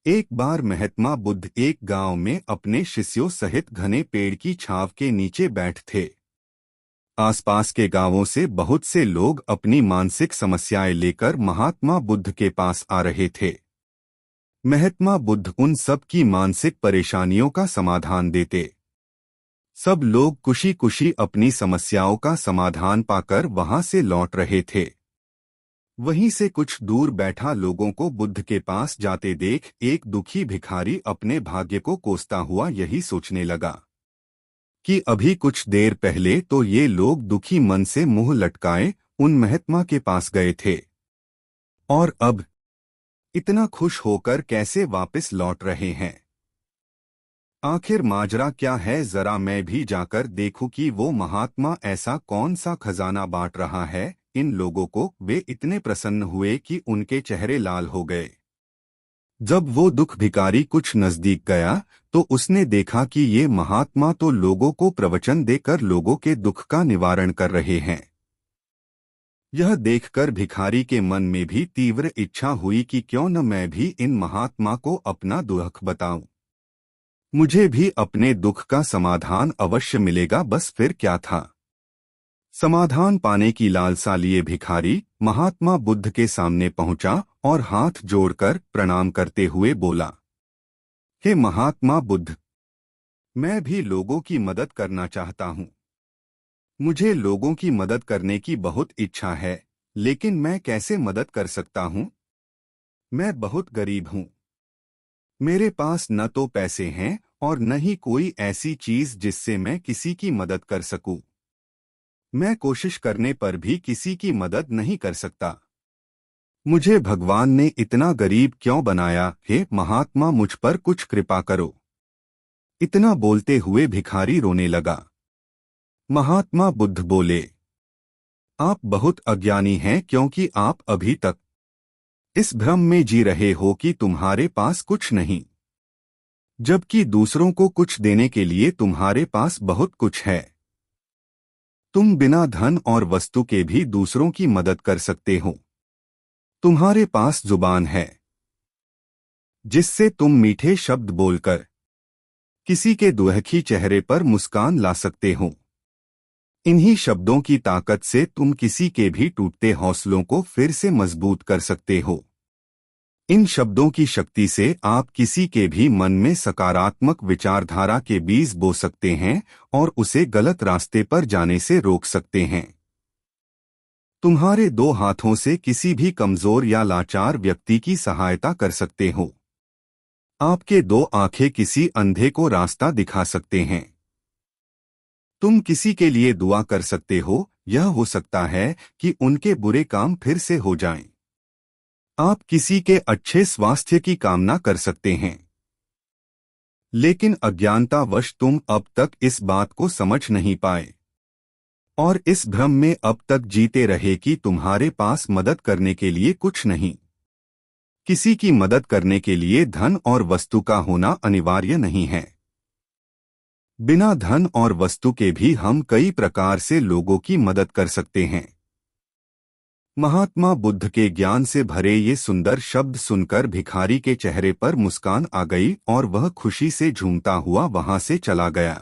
एक बार महात्मा बुद्ध एक गांव में अपने शिष्यों सहित घने पेड़ की छांव के नीचे बैठ थे। आसपास के गांवों से बहुत से लोग अपनी मानसिक समस्याएं लेकर महात्मा बुद्ध के पास आ रहे थे। महात्मा बुद्ध उन सब की मानसिक परेशानियों का समाधान देते। सब लोग खुशी खुशी अपनी समस्याओं का समाधान पाकर वहां से लौट रहे थे। वहीं से कुछ दूर बैठा लोगों को बुद्ध के पास जाते देख एक दुखी भिखारी अपने भाग्य को कोसता हुआ यही सोचने लगा कि अभी कुछ देर पहले तो ये लोग दुखी मन से मुंह लटकाए उन महात्मा के पास गए थे, और अब इतना खुश होकर कैसे वापस लौट रहे हैं। आखिर माजरा क्या है, जरा मैं भी जाकर देखूं कि वो महात्मा ऐसा कौन सा खजाना बांट रहा है। इन लोगों को वे इतने प्रसन्न हुए कि उनके चेहरे लाल हो गए। जब वो दुख भिखारी कुछ नजदीक गया तो उसने देखा कि ये महात्मा तो लोगों को प्रवचन देकर लोगों के दुख का निवारण कर रहे हैं। यह देखकर भिखारी के मन में भी तीव्र इच्छा हुई कि क्यों न मैं भी इन महात्मा को अपना दुख बताऊं। मुझे भी अपने दुख का समाधान अवश्य मिलेगा। बस फिर क्या था। समाधान पाने की लालसा लिए भिखारी महात्मा बुद्ध के सामने पहुंचा और हाथ जोड़कर प्रणाम करते हुए बोला, हे महात्मा बुद्ध, मैं भी लोगों की मदद करना चाहता हूं। मुझे लोगों की मदद करने की बहुत इच्छा है, लेकिन मैं कैसे मदद कर सकता हूं? मैं बहुत गरीब हूं। मेरे पास न तो पैसे हैं और न ही कोई ऐसी चीज जिससे मैं किसी की मदद कर सकूं। मैं कोशिश करने पर भी किसी की मदद नहीं कर सकता। मुझे भगवान ने इतना गरीब क्यों बनाया? हे महात्मा, मुझ पर कुछ कृपा करो। इतना बोलते हुए भिखारी रोने लगा। महात्मा बुद्ध बोले, आप बहुत अज्ञानी हैं, क्योंकि आप अभी तक इस भ्रम में जी रहे हो कि तुम्हारे पास कुछ नहीं, जबकि दूसरों को कुछ देने के लिए तुम्हारे पास बहुत कुछ है। तुम बिना धन और वस्तु के भी दूसरों की मदद कर सकते हो। तुम्हारे पास जुबान है जिससे तुम मीठे शब्द बोलकर किसी के दुखी चेहरे पर मुस्कान ला सकते हो। इन्हीं शब्दों की ताकत से तुम किसी के भी टूटते हौसलों को फिर से मजबूत कर सकते हो। इन शब्दों की शक्ति से आप किसी के भी मन में सकारात्मक विचारधारा के बीज बो सकते हैं और उसे गलत रास्ते पर जाने से रोक सकते हैं। तुम्हारे दो हाथों से किसी भी कमजोर या लाचार व्यक्ति की सहायता कर सकते हो। आपके दो आंखें किसी अंधे को रास्ता दिखा सकते हैं। तुम किसी के लिए दुआ कर सकते हो। यह हो सकता है कि उनके बुरे काम फिर से हो जाएं। आप किसी के अच्छे स्वास्थ्य की कामना कर सकते हैं। लेकिन अज्ञानतावश तुम अब तक इस बात को समझ नहीं पाए और इस भ्रम में अब तक जीते रहे कि तुम्हारे पास मदद करने के लिए कुछ नहीं। किसी की मदद करने के लिए धन और वस्तु का होना अनिवार्य नहीं है। बिना धन और वस्तु के भी हम कई प्रकार से लोगों की मदद कर सकते हैं। महात्मा बुद्ध के ज्ञान से भरे ये सुंदर शब्द सुनकर भिखारी के चेहरे पर मुस्कान आ गई और वह खुशी से झूमता हुआ वहां से चला गया।